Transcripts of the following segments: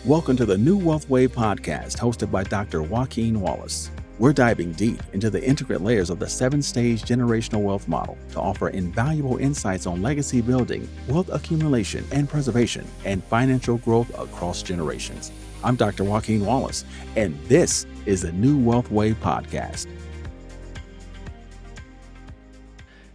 Welcome to the New Wealth Wave podcast hosted by Dr. Joaquin Wallace. We're diving deep into the intricate layers of the 7-stage generational wealth model to offer invaluable insights on legacy building, wealth accumulation and preservation, and financial growth across generations. I'm Dr. Joaquin Wallace, and this is the New Wealth Wave podcast.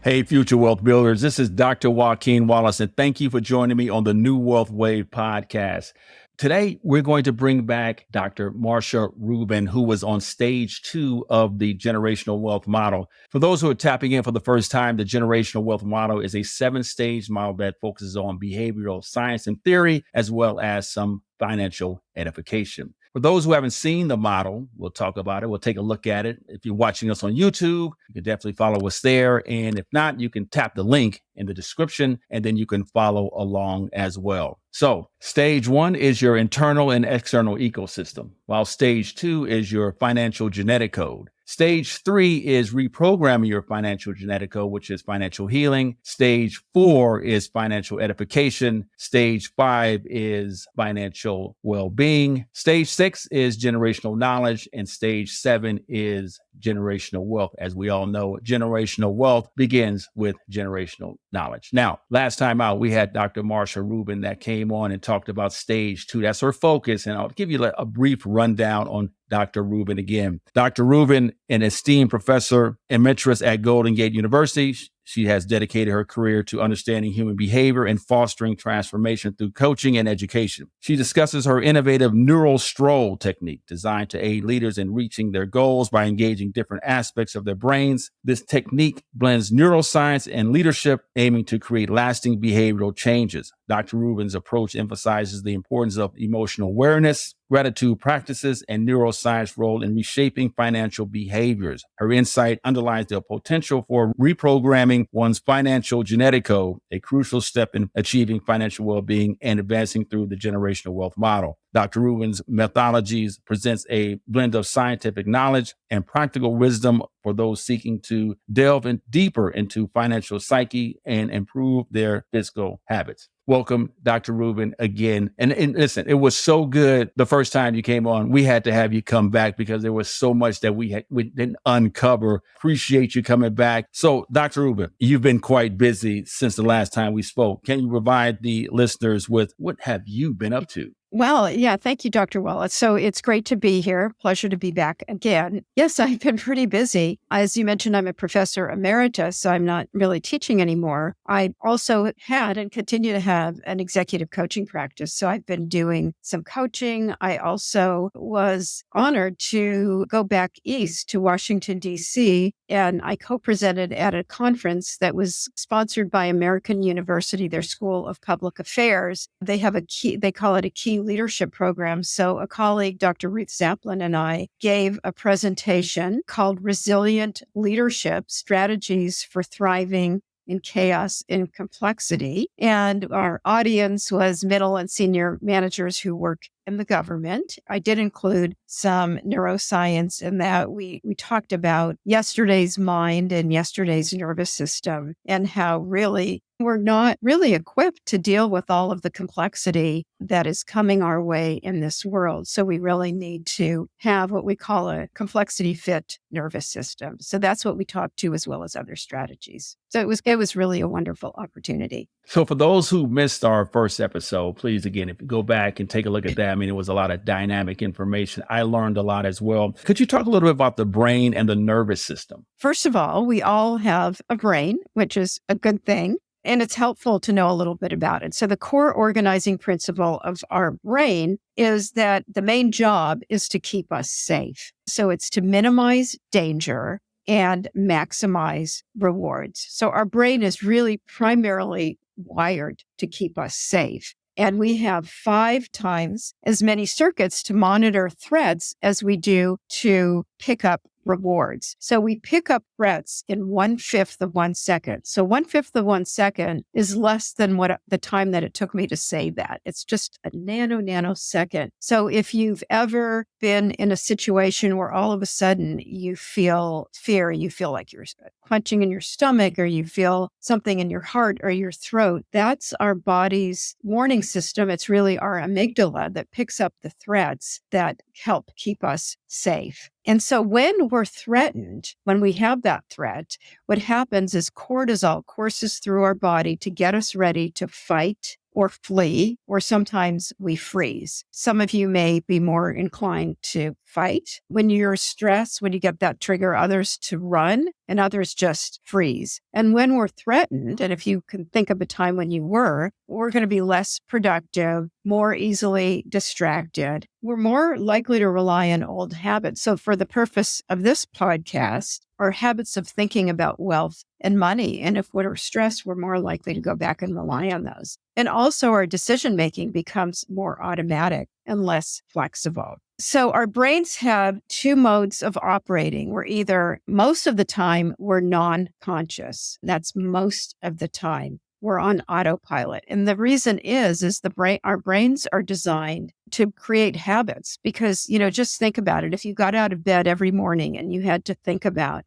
Hey, future wealth builders, this is Dr. Joaquin Wallace, and thank you for joining me on the New Wealth Wave podcast. Today, we're going to bring back Dr. Marcia Ruben, who was on stage 2 of the generational wealth model. For those who are tapping in for the first time, the generational wealth model is a 7-stage model that focuses on behavioral science and theory, as well as some financial edification. For those who haven't seen the model, we'll talk about it. We'll take a look at it. If you're watching us on YouTube, you can definitely follow us there. And if not, you can tap the link in the description, and then you can follow along as well. So stage 1 is your internal and external ecosystem, while stage 2 is your financial genetic code. Stage 3 is reprogramming your financial genetic code, which is financial healing. Stage 4 is financial edification. Stage 5 is financial well-being. Stage 6 is generational knowledge. And stage 7 is generational wealth. As we all know, generational wealth begins with generational knowledge. Now, last time out, we had Dr. Marcia Ruben that came on and talked about stage 2. That's her focus. And I'll give you a brief rundown on Dr. Ruben again. Dr. Ruben, an esteemed professor emeritus at Golden Gate University. She has dedicated her career to understanding human behavior and fostering transformation through coaching and education. She discusses her innovative neural stroll technique designed to aid leaders in reaching their goals by engaging different aspects of their brains. This technique blends neuroscience and leadership, aiming to create lasting behavioral changes. Dr. Ruben's approach emphasizes the importance of emotional awareness, gratitude practices, and neuroscience role in reshaping financial behaviors. Her insight underlines the potential for reprogramming one's financial genetic code, a crucial step in achieving financial well-being and advancing through the generational wealth model. Dr. Ruben's methodologies presents a blend of scientific knowledge and practical wisdom for those seeking to delve deeper into financial psyche and improve their fiscal habits. Welcome, Dr. Ruben, again. And listen, it was so good the first time you came on. We had to have you come back because there was so much that we didn't uncover. Appreciate you coming back. So, Dr. Ruben, you've been quite busy since the last time we spoke. Can you provide the listeners with what have you been up to? Well, yeah, thank you, Dr. Wallace. So it's great to be here. Pleasure to be back again. Yes, I've been pretty busy. As you mentioned, I'm a professor emeritus, so I'm not really teaching anymore. I also had and continue to have an executive coaching practice. So I've been doing some coaching. I also was honored to go back east to Washington, D.C., and I co-presented at a conference that was sponsored by American University, their School of Public Affairs. They have they call it a key leadership program. So a colleague, Dr. Ruth Zaplin, and I gave a presentation called Resilient Leadership Strategies for Thriving in Chaos and Complexity. And our audience was middle and senior managers who work in the government. I did include some neuroscience in that we talked about yesterday's mind and yesterday's nervous system and how really we're not really equipped to deal with all of the complexity that is coming our way in this world. So we really need to have what we call a complexity fit nervous system. So that's what we talked to, as well as other strategies. So it was really a wonderful opportunity. So for those who missed our first episode, please, again, if you go back and take a look at that, I mean, it was a lot of dynamic information. I learned a lot as well. Could you talk a little bit about the brain and the nervous system? First of all, we all have a brain, which is a good thing. And it's helpful to know a little bit about it. So the core organizing principle of our brain is that the main job is to keep us safe. So it's to minimize danger and maximize rewards. So our brain is really primarily wired to keep us safe. And we have 5 times as many circuits to monitor threats as we do to pick up rewards. So we pick up threats in 1/5 of 1 second. So 1/5 of 1 second is less than what the time that it took me to say that. It's just a nanosecond. So if you've ever been in a situation where all of a sudden you feel fear, you feel like you're clenching in your stomach, or you feel something in your heart or your throat, that's our body's warning system. It's really our amygdala that picks up the threats that help keep us safe. And so when we're threatened, when we have that threat, what happens is cortisol courses through our body to get us ready to fight or flee, or sometimes we freeze. Some of you may be more inclined to fight when you're stressed, when you get that trigger, others to run, and others just freeze. And when we're threatened, and if you can think of a time when you were, we're going to be less productive, more easily distracted. We're more likely to rely on old habits. So for the purpose of this podcast, our habits of thinking about wealth and money. And if we're stressed, we're more likely to go back and rely on those. And also our decision-making becomes more automatic and less flexible. So our brains have two modes of operating. We're either, most of the time, we're non-conscious. That's most of the time. We're on autopilot. And the reason is our brains are designed to create habits because, just think about it. If you got out of bed every morning and you had to think about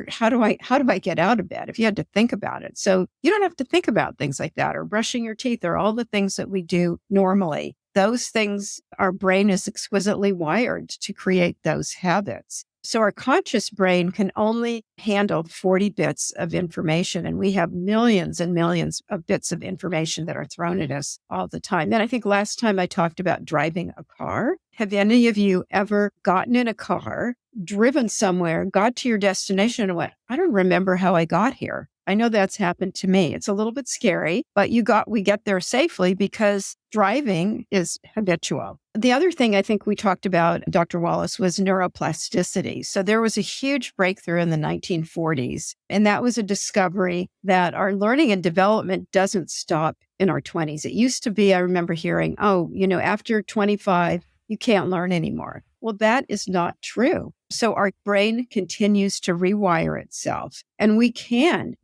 how do I get out of bed? If you had to think about it. So you don't have to think about things like that, or brushing your teeth, or all the things that we do normally. Those things, our brain is exquisitely wired to create those habits. So our conscious brain can only handle 40 bits of information, and we have millions and millions of bits of information that are thrown at us all the time. Then I think last time I talked about driving a car. Have any of you ever gotten in a car, driven somewhere, got to your destination and went, I don't remember how I got here? I know that's happened to me. It's a little bit scary, but we get there safely because driving is habitual. The other thing I think we talked about, Dr. Wallace, was neuroplasticity. So there was a huge breakthrough in the 1940s, and that was a discovery that our learning and development doesn't stop in our 20s. It used to be, I remember hearing, after 25, you can't learn anymore. Well, that is not true. So our brain continues to rewire itself. And we can,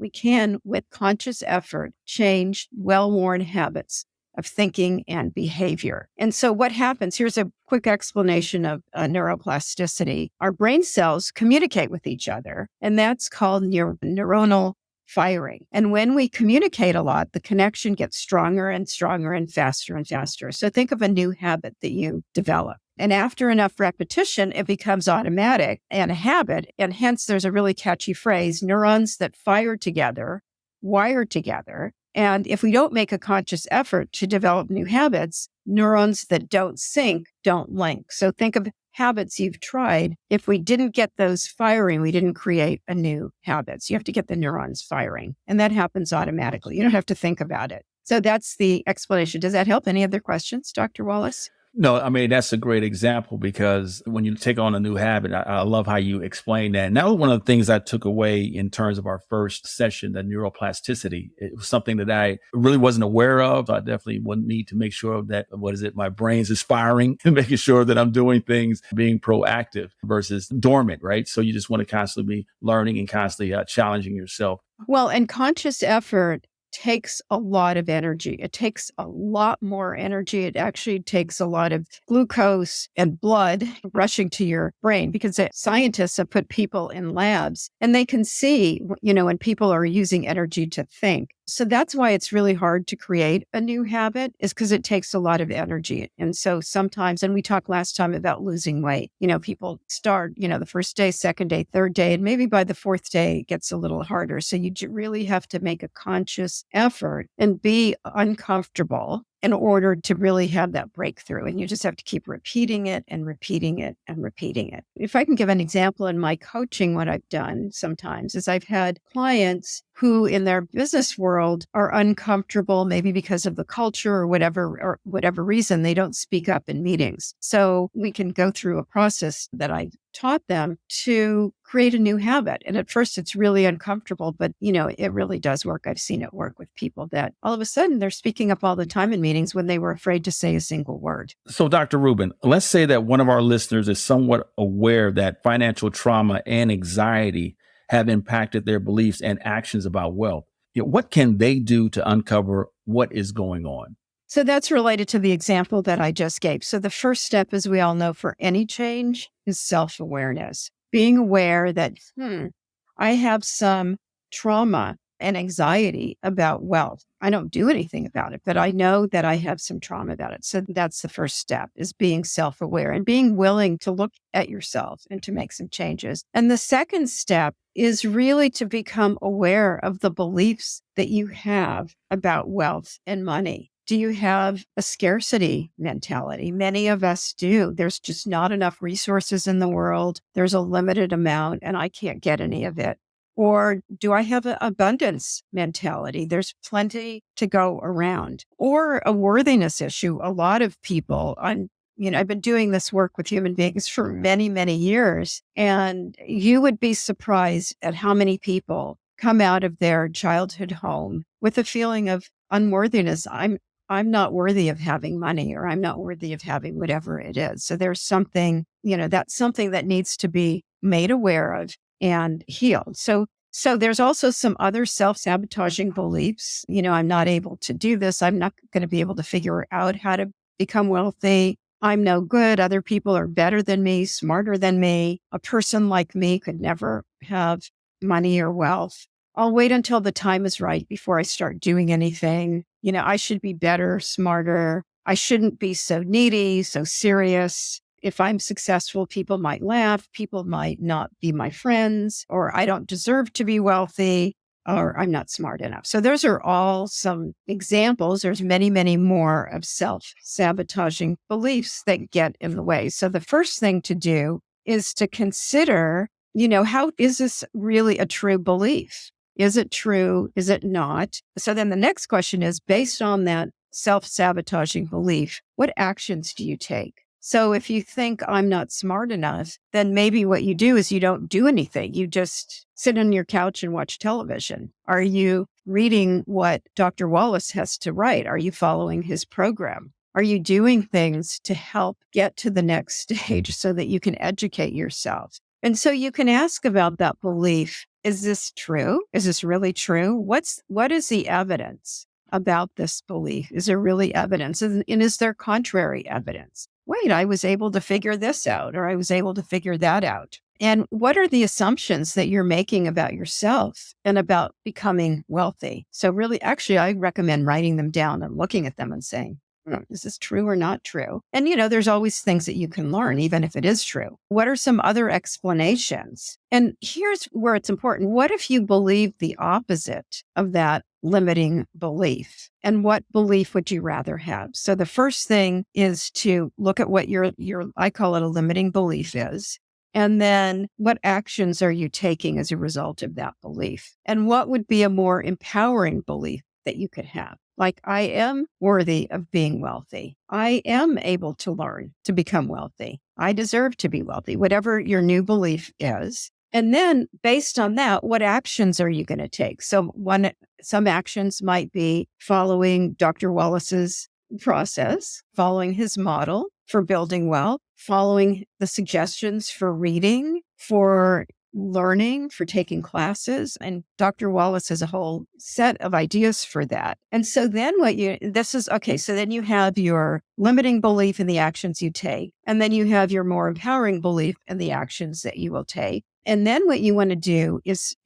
with conscious effort, change well-worn habits of thinking and behavior. And so what happens, here's a quick explanation of neuroplasticity. Our brain cells communicate with each other, and that's called neuronal firing. And when we communicate a lot, the connection gets stronger and stronger and faster. So think of a new habit that you develop. And after enough repetition, it becomes automatic and a habit. And hence, there's a really catchy phrase, neurons that fire together, wire together. And if we don't make a conscious effort to develop new habits, neurons that don't sync don't link. So think of habits you've tried. If we didn't get those firing, we didn't create a new habit. So you have to get the neurons firing. And that happens automatically. You don't have to think about it. So that's the explanation. Does that help? Any other questions, Dr. Wallace? No, I mean, that's a great example because when you take on a new habit, I love how you explain that. And that was one of the things I took away in terms of our first session, the neuroplasticity. It was something that I really wasn't aware of. I definitely would need to make sure that, my brain's aspiring and making sure that I'm doing things, being proactive versus dormant, right? So you just want to constantly be learning and constantly challenging yourself. Well, and conscious effort takes a lot of energy. It takes a lot more energy. It actually takes a lot of glucose and blood rushing to your brain because scientists have put people in labs and they can see, when people are using energy to think. So that's why it's really hard to create a new habit is because it takes a lot of energy. And so sometimes, and we talked last time about losing weight, people start, the first day, second day, third day, and maybe by the fourth day, it gets a little harder. So you really have to make a conscious effort and be uncomfortable in order to really have that breakthrough. And you just have to keep repeating it and repeating it and repeating it. If I can give an example in my coaching, what I've done sometimes is I've had clients who in their business world are uncomfortable, maybe because of the culture or whatever reason, they don't speak up in meetings. So we can go through a process that I taught them to create a new habit. And at first it's really uncomfortable, but it really does work. I've seen it work with people that all of a sudden they're speaking up all the time in meetings when they were afraid to say a single word. So, Dr. Ruben, let's say that one of our listeners is somewhat aware that financial trauma and anxiety have impacted their beliefs and actions about wealth. What can they do to uncover what is going on? So that's related to the example that I just gave. So the first step, as we all know, for any change is self-awareness. Being aware that, I have some trauma and anxiety about wealth. I don't do anything about it, but I know that I have some trauma about it. So that's the first step, is being self-aware and being willing to look at yourself and to make some changes. And the second step is really to become aware of the beliefs that you have about wealth and money. Do you have a scarcity mentality? Many of us do. There's just not enough resources in the world. There's a limited amount and I can't get any of it. Or do I have an abundance mentality? There's plenty to go around. Or a worthiness issue. A lot of people, I've been doing this work with human beings for many, many years, and you would be surprised at how many people come out of their childhood home with a feeling of unworthiness. I'm not worthy of having money, or I'm not worthy of having whatever it is. So there's something, that's something that needs to be made aware of and healed. So there's also some other self-sabotaging beliefs. I'm not able to do this. I'm not going to be able to figure out how to become wealthy. I'm no good. Other people are better than me, smarter than me. A person like me could never have money or wealth. I'll wait until the time is right before I start doing anything. I should be better, smarter. I shouldn't be so needy, so serious. If I'm successful, people might laugh. People might not be my friends, or I don't deserve to be wealthy, or I'm not smart enough. So those are all some examples. There's many, many more of self-sabotaging beliefs that get in the way. So the first thing to do is to consider, how is this really a true belief? Is it true? Is it not? So then the next question is, based on that self-sabotaging belief, what actions do you take? So if you think I'm not smart enough, then maybe what you do is you don't do anything. You just sit on your couch and watch television. Are you reading what Dr. Wallace has to write? Are you following his program? Are you doing things to help get to the next stage so that you can educate yourself? And so you can ask about that belief. Is this true? Is this really true? What is the evidence about this belief? Is there really evidence? And is there contrary evidence? Wait, I was able to figure this out, or I was able to figure that out. And what are the assumptions that you're making about yourself and about becoming wealthy? So really, actually, I recommend writing them down and looking at them and saying, is this true or not true? And, there's always things that you can learn, even if it is true. What are some other explanations? And here's where it's important. What if you believe the opposite of that limiting belief? And what belief would you rather have? So the first thing is to look at what your I call it a limiting belief is. And then what actions are you taking as a result of that belief? And what would be a more empowering belief that you could have? Like, I am worthy of being wealthy. I am able to learn to become wealthy. I deserve to be wealthy, whatever your new belief is. And then based on that, what actions are you going to take? So some actions might be following Dr. Wallace's process, following his model for building wealth, following the suggestions for reading, for learning, for taking classes. And Dr. Wallace has a whole set of ideas for that. And so then so then you have your limiting belief in the actions you take. And then you have your more empowering belief in the actions that you will take. And then what you want to do is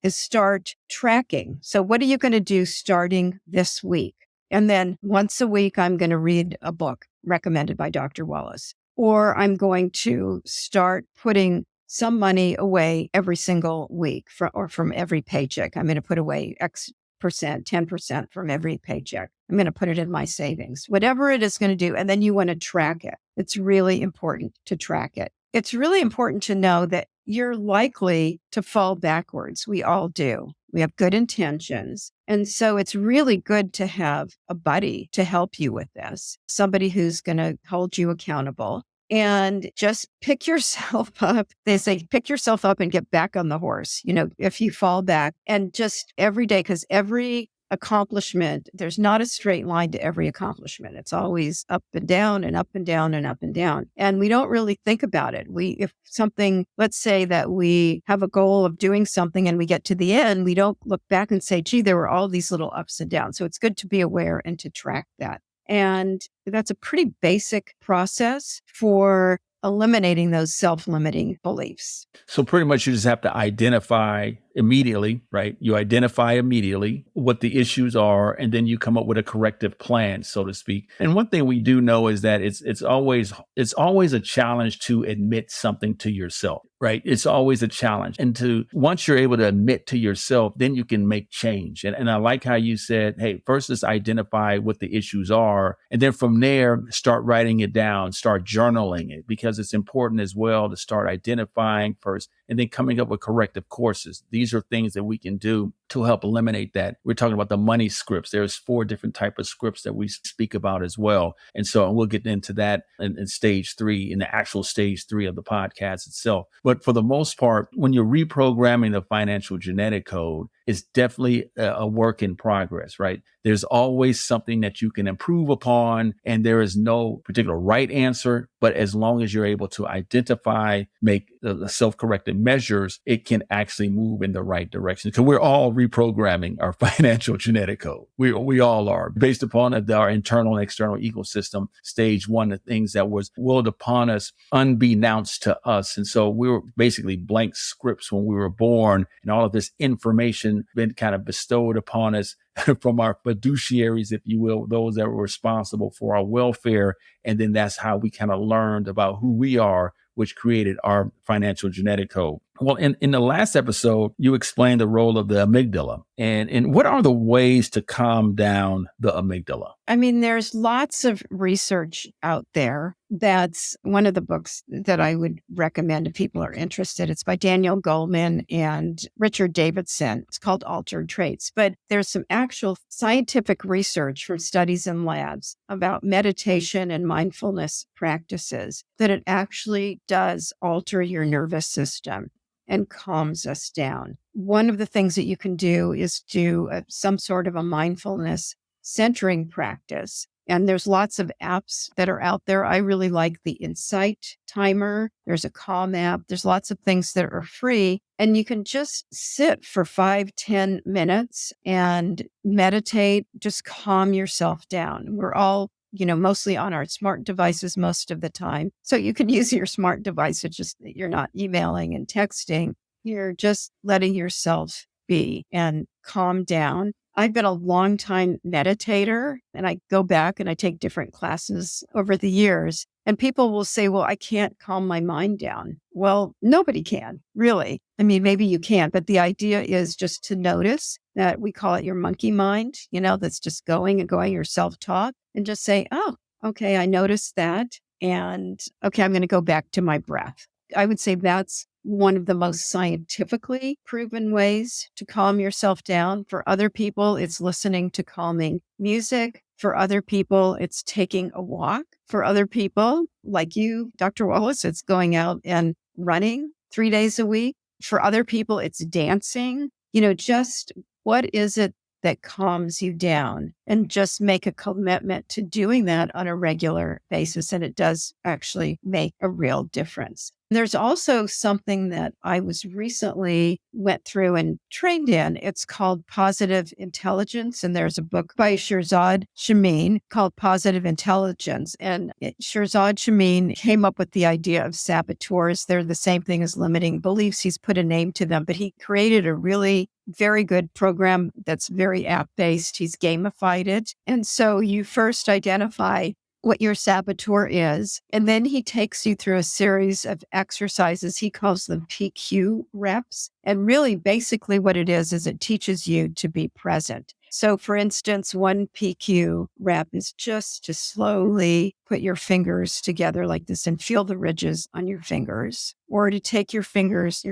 start tracking. So what are you going to do starting this week? And then once a week, I'm going to read a book recommended by Dr. Wallace, or I'm going to start putting some money away every single week from every paycheck. I'm going to put away X percent, 10% from every paycheck. I'm going to put it in my savings, whatever it is going to do. And then you want to track it. It's really important to track it. It's really important to know that you're likely to fall backwards. We all do. We have good intentions. And so it's really good to have a buddy to help you with this, somebody who's going to hold you accountable. and just pick yourself up. They say, pick yourself up and get back on the horse, if you fall back, and just every day, because every accomplishment, there's not a straight line to every accomplishment. It's always up and down and up and down and up and down. And we don't really think about it. If something, let's say that we have a goal of doing something and we get to the end, we don't look back and say, gee, there were all these little ups and downs. So it's good to be aware and to track that. And that's a pretty basic process for eliminating those self-limiting beliefs. So pretty much you just have to identify immediately, right? You identify immediately what the issues are, and then you come up with a corrective plan, so to speak. And one thing we do know is that it's always a challenge to admit something to yourself, right? It's always a challenge. And once you're able to admit to yourself, then you can make change. And I like how you said, hey, first let's identify what the issues are. And then from there, start writing it down, start journaling it, because it's important as well to start identifying first and then coming up with corrective courses. These are things that we can do to help eliminate that. We're talking about the money scripts. There's 4 different types of scripts that we speak about as well. And so we'll get into that in stage 3, in the actual stage 3 of the podcast itself. But for the most part, when you're reprogramming the financial genetic code, it's definitely a work in progress, right? There's always something that you can improve upon, and there is no particular right answer. But as long as you're able to identify, make the self-correcting measures, it can actually move in the right direction. Because we're all reprogramming our financial genetic code. We all are, based upon our internal and external ecosystem. Stage 1, the things that was willed upon us unbeknownst to us. And so we were basically blank scripts when we were born, and all of this information been kind of bestowed upon us from our fiduciaries, if you will, those that were responsible for our welfare. And then that's how we kind of learned about who we are, which created our financial genetic code. Well, in the last episode, you explained the role of the amygdala. And what are the ways to calm down the amygdala? I mean, there's lots of research out there. That's one of the books that I would recommend if people are interested. It's by Daniel Goleman and Richard Davidson. It's called Altered Traits. But there's some actual scientific research from studies in labs about meditation and mindfulness practices, that it actually does alter your nervous system and calms us down. One of the things that you can do is do some sort of a mindfulness centering practice. And there's lots of apps that are out there. I really like the Insight Timer. There's a Calm app. There's lots of things that are free. And you can just sit for 5-10 minutes and meditate, just calm yourself down. We're all mostly on our smart devices most of the time. So you can use your smart device. It's just that you're not emailing and texting. You're just letting yourself be and calm down. I've been a long time meditator, and I go back and I take different classes over the years. And people will say, well, I can't calm my mind down. Well, nobody can, really. I mean, maybe you can, but the idea is just to notice that we call it your monkey mind, that's just going and going, your self-talk, and just say, oh, okay, I noticed that. And okay, I'm going to go back to my breath. I would say that's one of the most scientifically proven ways to calm yourself down. For other people, it's listening to calming music. For other people, it's taking a walk. For other people, like you, Dr. Wallace, it's going out and running 3 days a week. For other people, it's dancing. Just what is it that calms you down? And just make a commitment to doing that on a regular basis. And it does actually make a real difference. There's also something that I was recently went through and trained in. It's called Positive Intelligence. And there's a book by Shirzad Chamine called Positive Intelligence. And Shirzad Chamine came up with the idea of saboteurs. They're the same thing as limiting beliefs. He's put a name to them, but he created a really very good program that's very app-based. He's gamified it. And so you first identify what your saboteur is, and then he takes you through a series of exercises. He calls them PQ reps. And really, basically what it is it teaches you to be present. So for instance, one PQ rep is just to slowly put your fingers together like this and feel the ridges on your fingers, or to take your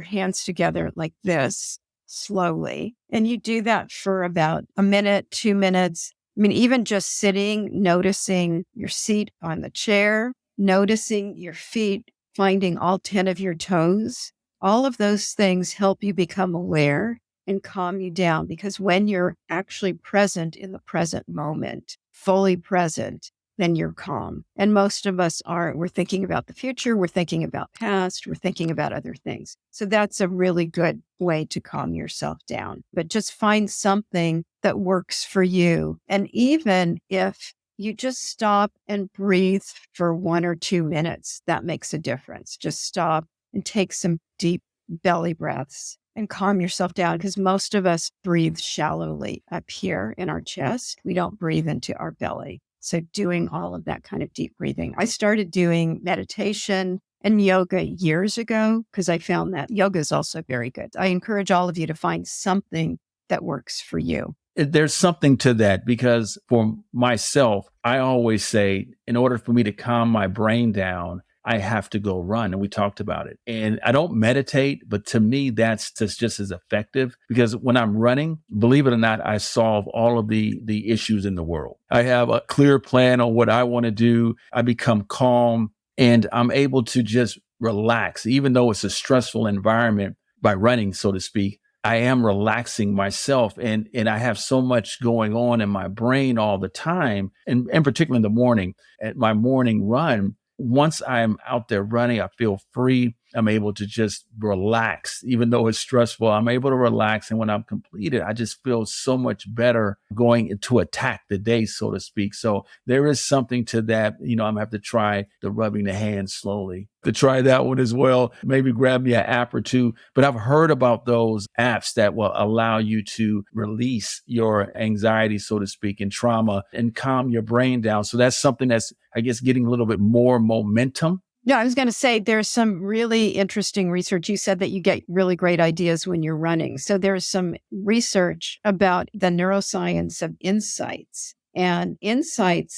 hands together like this slowly. And you do that for about a minute, 2 minutes. I mean, even just sitting, noticing your seat on the chair, noticing your feet, finding all 10 of your toes. All of those things help you become aware and calm you down, because when you're actually present in the present moment, fully present, then you're calm. And most of us aren't. We're thinking about the future, we're thinking about past, we're thinking about other things. So that's a really good way to calm yourself down. But just find something that works for you. And even if you just stop and breathe for 1 or 2 minutes, that makes a difference. Just stop and take some deep belly breaths and calm yourself down, because most of us breathe shallowly up here in our chest. We don't breathe into our belly. So doing all of that kind of deep breathing. I started doing meditation and yoga years ago because I found that yoga is also very good. I encourage all of you to find something that works for you. There's something to that, because for myself, I always say, in order for me to calm my brain down, I have to go run. And we talked about it. And I don't meditate, but to me, that's just as effective, because when I'm running, believe it or not, I solve all of the issues in the world. I have a clear plan on what I want to do. I become calm and I'm able to just relax, even though it's a stressful environment by running, so to speak. I am relaxing myself, and I have so much going on in my brain all the time, and particularly in the morning at my morning run. Once I'm out there running, I feel free. I'm able to just relax, even though it's stressful. I'm able to relax. And when I'm completed, I just feel so much better going to attack the day, so to speak. So there is something to that. I'm gonna have to try the rubbing the hands slowly to try that one as well. Maybe grab me an app or two. But I've heard about those apps that will allow you to release your anxiety, so to speak, and trauma and calm your brain down. So that's something that's, I guess, getting a little bit more momentum. Yeah, I was going to say there's some really interesting research. You said that you get really great ideas when you're running. So there's some research about the neuroscience of insights. And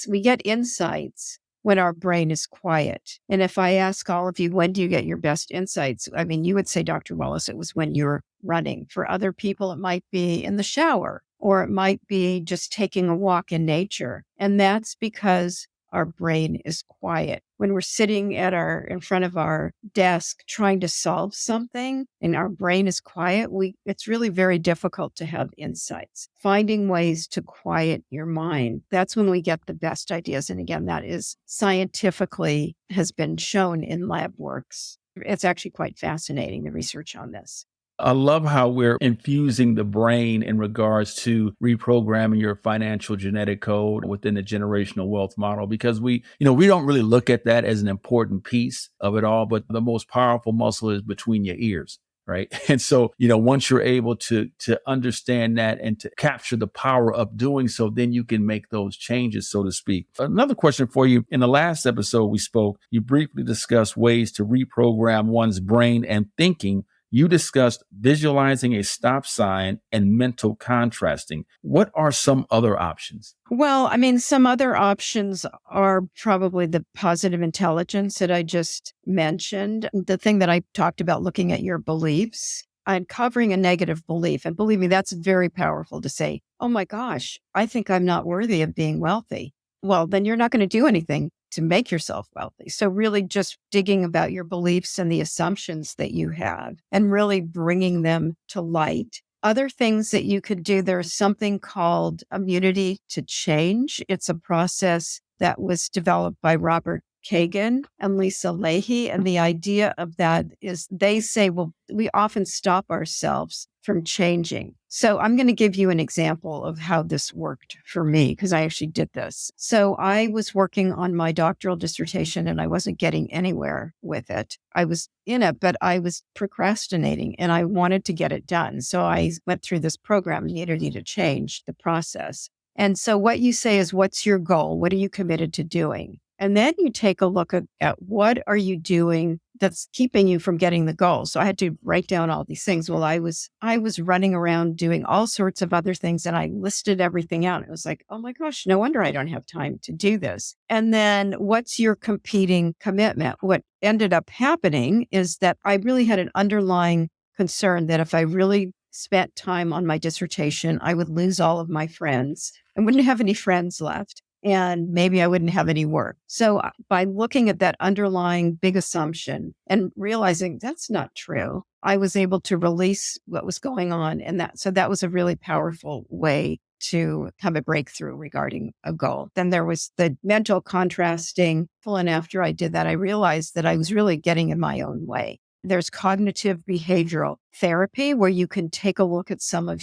we get insights when our brain is quiet. And if I ask all of you, when do you get your best insights? I mean, you would say, Dr. Wallace, it was when you're running. For other people, it might be in the shower, or it might be just taking a walk in nature. And that's because our brain is quiet. When we're sitting in front of our desk trying to solve something and our brain is quiet, it's really very difficult to have insights. Finding ways to quiet your mind, that's when we get the best ideas. And again, that is scientifically has been shown in lab works. It's actually quite fascinating, the research on this. I love how we're infusing the brain in regards to reprogramming your financial genetic code within the generational wealth model, because we don't really look at that as an important piece of it all, but the most powerful muscle is between your ears. Right. And so, once you're able to understand that and to capture the power of doing so, then you can make those changes, so to speak. Another question for you. In the last episode we spoke, you briefly discussed ways to reprogram one's brain and thinking. You discussed visualizing a stop sign and mental contrasting. What are some other options? Well, I mean, some other options are probably the positive intelligence that I just mentioned. The thing that I talked about, looking at your beliefs, uncovering a negative belief. And believe me, that's very powerful to say, oh my gosh, I think I'm not worthy of being wealthy. Well, then you're not going to do anything to make yourself wealthy. So really just digging about your beliefs and the assumptions that you have and really bringing them to light. Other things that you could do, there's something called immunity to change. It's a process that was developed by Robert Kagan and Lisa Leahy. And the idea of that is they say, well, we often stop ourselves from changing. So I'm going to give you an example of how this worked for me, because I actually did this. So I was working on my doctoral dissertation and I wasn't getting anywhere with it. I was in it, but I was procrastinating and I wanted to get it done. So I went through this program, Immunity to Change, the process. And so what you say is, what's your goal? What are you committed to doing? And then you take a look at what are you doing that's keeping you from getting the goal. So I had to write down all these things. Well, I was running around doing all sorts of other things and I listed everything out. It was like, oh my gosh, no wonder I don't have time to do this. And then what's your competing commitment? What ended up happening is that I really had an underlying concern that if I really spent time on my dissertation, I would lose all of my friends. I wouldn't have any friends left. and maybe I wouldn't have any work. So by looking at that underlying big assumption and realizing that's not true, I was able to release what was going on. And that was a really powerful way to have a breakthrough regarding a goal. Then there was the mental contrasting. And after I did that, I realized that I was really getting in my own way. There's cognitive behavioral therapy where you can take a look at some of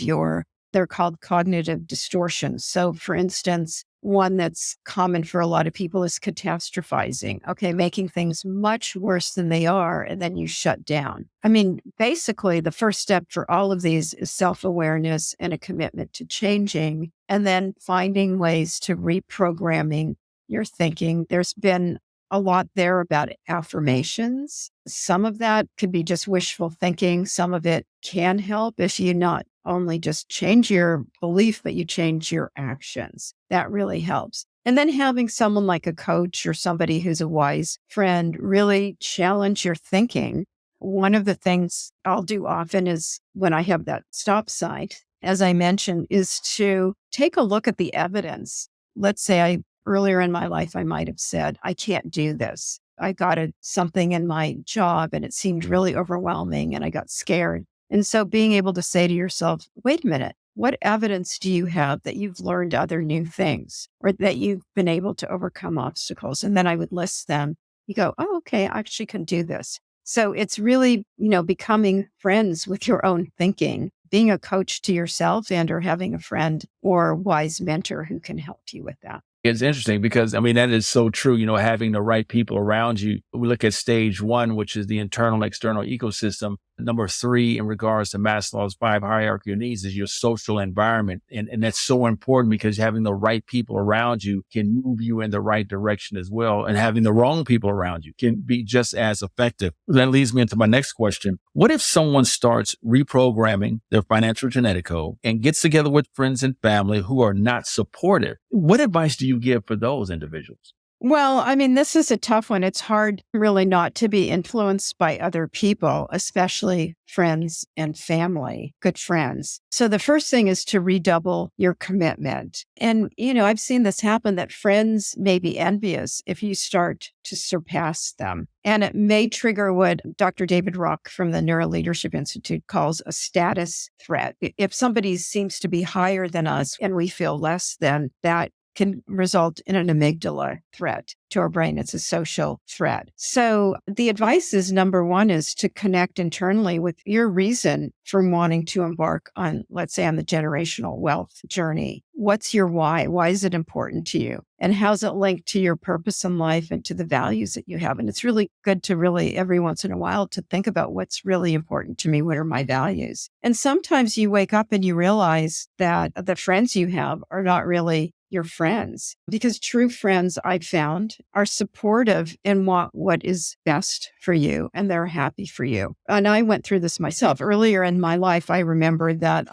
they're called cognitive distortions. So for instance, one that's common for a lot of people is catastrophizing. Okay, making things much worse than they are, and then you shut down. I mean, basically, the first step for all of these is self-awareness and a commitment to changing, and then finding ways to reprogramming your thinking. There's been a lot there about affirmations. Some of that could be just wishful thinking. Some of it can help if you not only just change your belief, but you change your actions. That really helps. And then having someone like a coach or somebody who's a wise friend really challenge your thinking. One of the things I'll do often is when I have that stop sign, as I mentioned, is to take a look at the evidence. Let's say earlier in my life, I might have said, I can't do this. I got something in my job and it seemed really overwhelming and I got scared. And so being able to say to yourself, wait a minute, what evidence do you have that you've learned other new things or that you've been able to overcome obstacles? And then I would list them. You go, oh, okay, I actually can do this. So it's really, becoming friends with your own thinking, being a coach to yourself and or having a friend or wise mentor who can help you with that. It's interesting because, that is so true, having the right people around you. We look at stage one, which is the internal external ecosystem. Number three, in regards to Maslow's 5 hierarchy of needs, is your social environment. And that's so important because having the right people around you can move you in the right direction as well. And having the wrong people around you can be just as effective. That leads me into my next question. What if someone starts reprogramming their financial genetic code and gets together with friends and family who are not supportive? What advice do you give for those individuals? Well, this is a tough one. It's hard really not to be influenced by other people, especially friends and family, good friends. So the first thing is to redouble your commitment. And, I've seen this happen that friends may be envious if you start to surpass them. And it may trigger what Dr. David Rock from the Neuroleadership Institute calls a status threat. If somebody seems to be higher than us and we feel less than, that can result in an amygdala threat to our brain. It's a social threat. So the advice is number one is to connect internally with your reason for wanting to embark on, let's say, on the generational wealth journey. What's your why? Why is it important to you? And how's it linked to your purpose in life and to the values that you have? And it's really good to really every once in a while to think about what's really important to me. What are my values? And sometimes you wake up and you realize that the friends you have are not really your friends, because true friends, I've found, are supportive and want what is best for you and they're happy for you. And I went through this myself. Earlier in my life, I remember that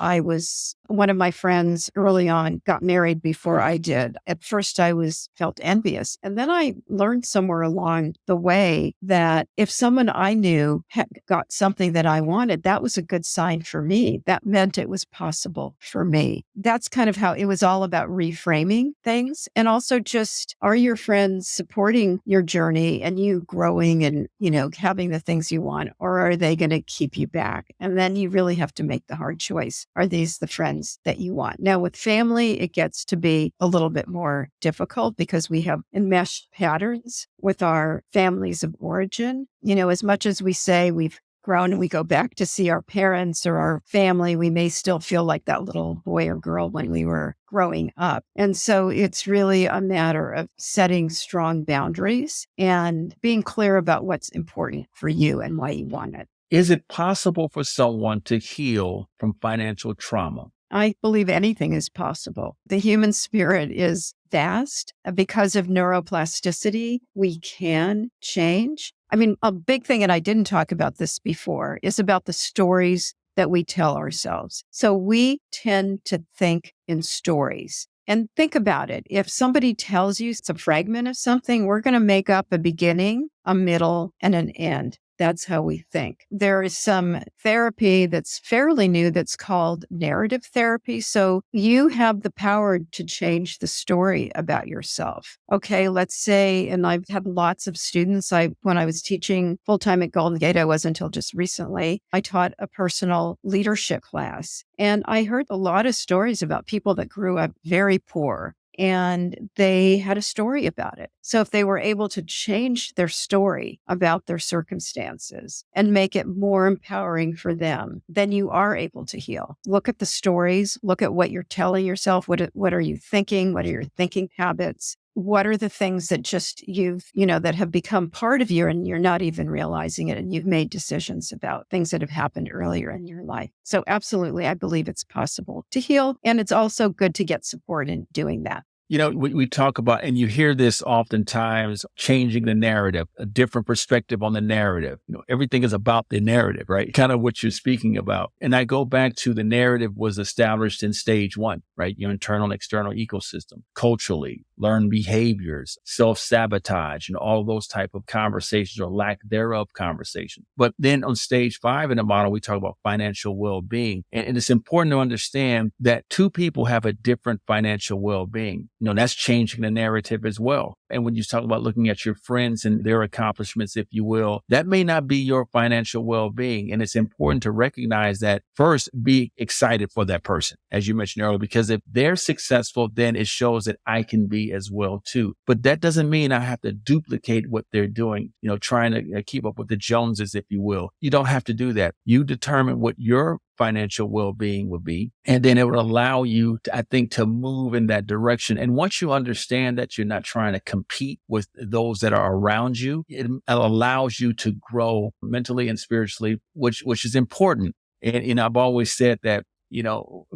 one of my friends early on got married before I did. At first, I felt envious. And then I learned somewhere along the way that if someone I knew had got something that I wanted, that was a good sign for me. That meant it was possible for me. That's kind of how it was all about reframing things. And also just, are your friends supporting your journey and you growing and, having the things you want, or are they going to keep you back? And then you really have to make the hard choice. Are these the friends that you want? Now with family, it gets to be a little bit more difficult because we have enmeshed patterns with our families of origin. As much as we say we've grown and we go back to see our parents or our family, we may still feel like that little boy or girl when we were growing up. And so it's really a matter of setting strong boundaries and being clear about what's important for you and why you want it. Is it possible for someone to heal from financial trauma? I believe anything is possible. The human spirit is vast. Because of neuroplasticity, we can change. A big thing, and I didn't talk about this before, is about the stories that we tell ourselves. So we tend to think in stories. And think about it. If somebody tells you it's a fragment of something, we're going to make up a beginning, a middle, and an end. That's how we think. There is some therapy that's fairly new that's called narrative therapy. So you have the power to change the story about yourself. Okay, let's say, and I've had lots of students. When I was teaching full-time at Golden Gate, I was until just recently, I taught a personal leadership class. And I heard a lot of stories about people that grew up very poor and they had a story about it. So if they were able to change their story about their circumstances and make it more empowering for them, then you are able to heal. Look at the stories, look at what you're telling yourself. What are you thinking? What are your thinking habits? What are the things that just that have become part of you and you're not even realizing it, and you've made decisions about things that have happened earlier in your life. So absolutely, I believe it's possible to heal. And it's also good to get support in doing that. We talk about, and you hear this oftentimes, changing the narrative, a different perspective on the narrative. Everything is about the narrative, right? Kind of what you're speaking about. And I go back to the narrative was established in stage one, right? Your internal and external ecosystem, culturally, learned behaviors, self-sabotage, and all those type of conversations or lack thereof conversation. But then on stage 5 in the model, we talk about financial well-being. And it's important to understand that two people have a different financial well-being. That's changing the narrative as well. And when you talk about looking at your friends and their accomplishments, if you will, that may not be your financial well-being. And it's important to recognize that first, be excited for that person, as you mentioned earlier, because if they're successful, then it shows that I can be as well too. But that doesn't mean I have to duplicate what they're doing, trying to keep up with the Joneses, if you will. You don't have to do that. You determine what your financial well-being will be. And then it will allow you to move in that direction. And once you understand that you're not trying to compete with those that are around you, it allows you to grow mentally and spiritually, which is important. And I've always said that,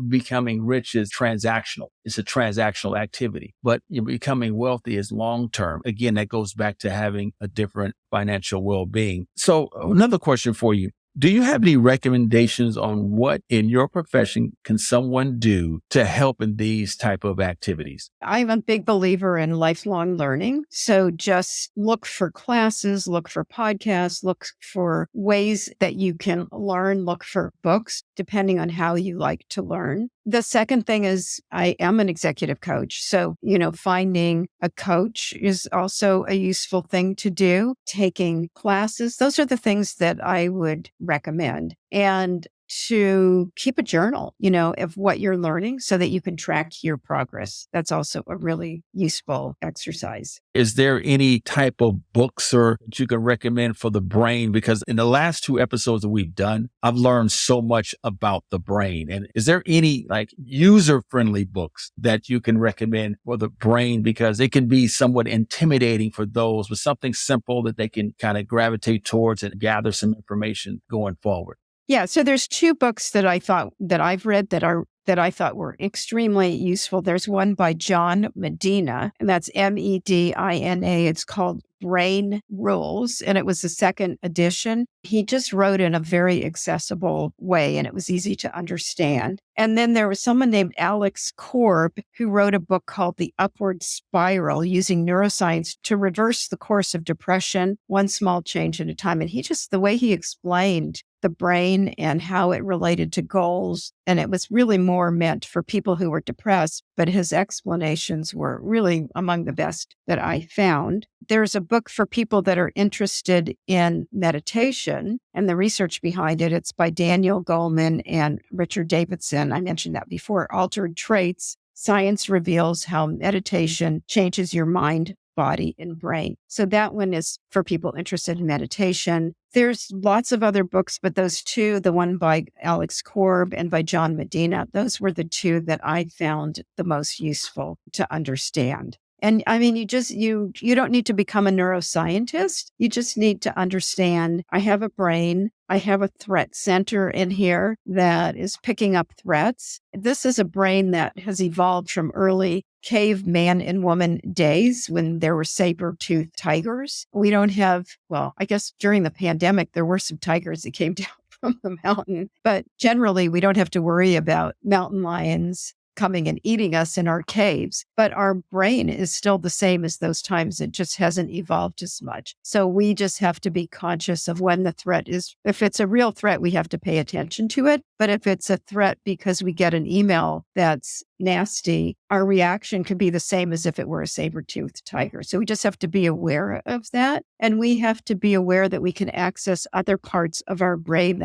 becoming rich is transactional. It's a transactional activity, but becoming wealthy is long-term. Again, that goes back to having a different financial well-being. So another question for you. Do you have any recommendations on what in your profession can someone do to help in these type of activities? I'm a big believer in lifelong learning. So just look for classes, look for podcasts, look for ways that you can learn, look for books, depending on how you like to learn. The second thing is I am an executive coach. So, finding a coach is also a useful thing to do. Taking classes, those are the things that I would recommend. And to keep a journal, of what you're learning so that you can track your progress. That's also a really useful exercise. Is there any type of books or that you can recommend for the brain? Because in the last 2 episodes that we've done, I've learned so much about the brain. And is there any user-friendly books that you can recommend for the brain? Because it can be somewhat intimidating for those with something simple that they can kind of gravitate towards and gather some information going forward. Yeah, so there's 2 books that I've read that I thought were extremely useful. There's one by John Medina, and that's Medina. It's called Brain Rules, and it was the 2nd edition. He just wrote in a very accessible way, and it was easy to understand. And then there was someone named Alex Korb who wrote a book called The Upward Spiral, using neuroscience to reverse the course of depression, one small change at a time. And the way he explained the brain and how it related to goals. And it was really more meant for people who were depressed, but his explanations were really among the best that I found. There's a book for people that are interested in meditation and the research behind it. It's by Daniel Goleman and Richard Davidson. I mentioned that before. Altered Traits. Science reveals how meditation changes your mind, body, and brain. So that one is for people interested in meditation. There's lots of other books, but those 2, the one by Alex Korb and by John Medina, those were the 2 that I found the most useful to understand. And I mean, you don't need to become a neuroscientist. You just need to understand, I have a brain. I have a threat center in here that is picking up threats. This is a brain that has evolved from early caveman and woman days when there were saber-toothed tigers. We don't have, I guess during the pandemic, there were some tigers that came down from the mountain, but generally we don't have to worry about mountain lions coming and eating us in our caves, but our brain is still the same as those times. It just hasn't evolved as much. So we just have to be conscious of when the threat is. If it's a real threat, we have to pay attention to it. But if it's a threat because we get an email that's nasty, our reaction could be the same as if it were a saber-toothed tiger. So we just have to be aware of that. And we have to be aware that we can access other parts of our brain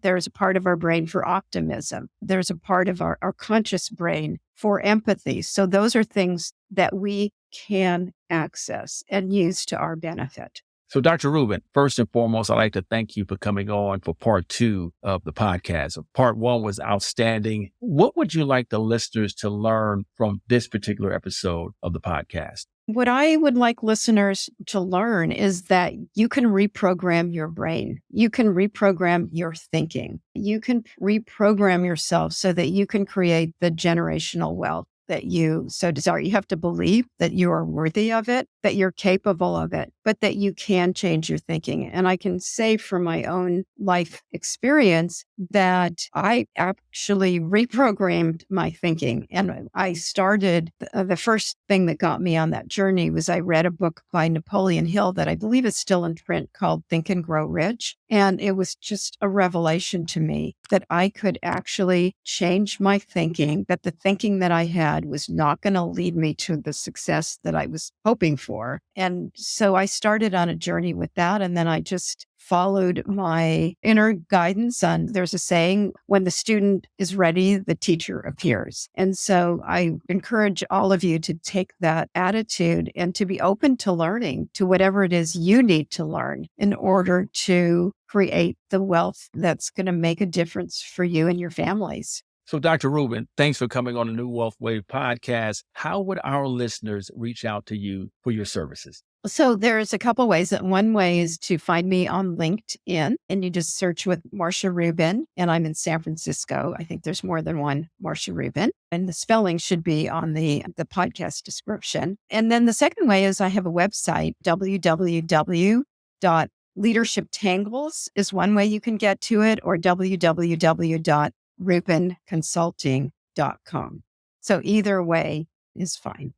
there's a part of our brain for optimism. There's a part of our conscious brain for empathy. So those are things that we can access and use to our benefit. So, Dr. Ruben, first and foremost, I'd like to thank you for coming on for part 2 of the podcast. Part 1 was outstanding. What would you like the listeners to learn from this particular episode of the podcast? What I would like listeners to learn is that you can reprogram your brain. You can reprogram your thinking. You can reprogram yourself so that you can create the generational wealth that you so desire. You have to believe that you are worthy of it, that you're capable of it, but that you can change your thinking. And I can say from my own life experience that I actually reprogrammed my thinking. And I started, the first thing that got me on that journey was I read a book by Napoleon Hill that I believe is still in print called Think and Grow Rich. And it was just a revelation to me that I could actually change my thinking, that the thinking that I had was not going to lead me to the success that I was hoping for. And so I started on a journey with that. And then I just followed my inner guidance on, there's a saying, when the student is ready, the teacher appears. And so I encourage all of you to take that attitude and to be open to learning, to whatever it is you need to learn in order to create the wealth that's going to make a difference for you and your families. So, Dr. Ruben, thanks for coming on the New Wealth Wave podcast. How would our listeners reach out to you for your services? So there's a couple ways. One way is to find me on LinkedIn, and you just search with Marcia Ruben, and I'm in San Francisco. I think there's more than one Marcia Ruben, and the spelling should be on the podcast description. And then the second way is I have a website, www.leadershiptangles is one way you can get to it, or www.rubenconsulting.com. So either way is fine.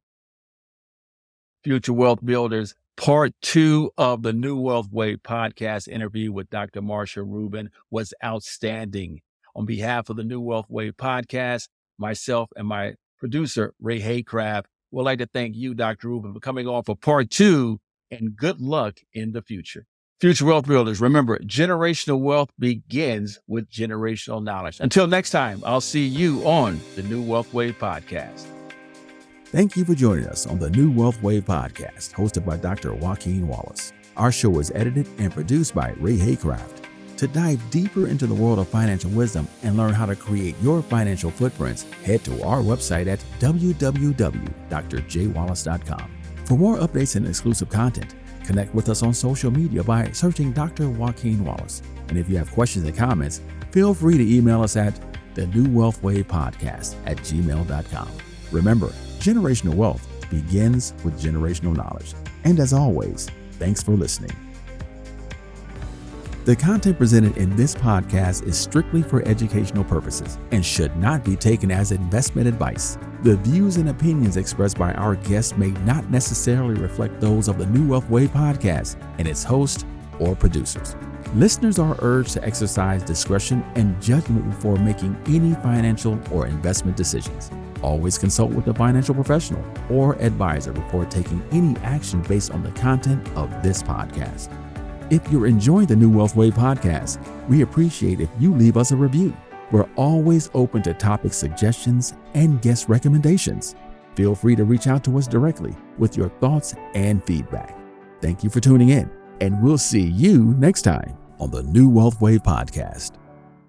Future Wealth Builders, part 2 of the New Wealth Wave podcast interview with Dr. Marcia Ruben was outstanding. On behalf of the New Wealth Wave podcast, myself and my producer, Ray Haycraft, would like to thank you, Dr. Ruben, for coming on for part 2, and good luck in the future. Future Wealth Builders, remember, generational wealth begins with generational knowledge. Until next time, I'll see you on the New Wealth Wave podcast. Thank you for joining us on the New Wealth Wave podcast, hosted by Dr. Joaquin Wallace. Our show is edited and produced by Ray Haycraft. To dive deeper into the world of financial wisdom and learn how to create your financial footprints, head to our website at www.drjwallace.com. For more updates and exclusive content, connect with us on social media by searching Dr. Joaquin Wallace. And if you have questions and comments, feel free to email us at thenewwealthwavepodcast@gmail.com. Remember, generational wealth begins with generational knowledge. And as always, thanks for listening. The content presented in this podcast is strictly for educational purposes and should not be taken as investment advice. The views and opinions expressed by our guests may not necessarily reflect those of the New Wealth Wave podcast and its host or producers. Listeners are urged to exercise discretion and judgment before making any financial or investment decisions. Always consult with a financial professional or advisor before taking any action based on the content of this podcast. If you're enjoying the New Wealth Wave podcast, we appreciate if you leave us a review. We're always open to topic suggestions and guest recommendations. Feel free to reach out to us directly with your thoughts and feedback. Thank you for tuning in, and we'll see you next time on the New Wealth Wave podcast.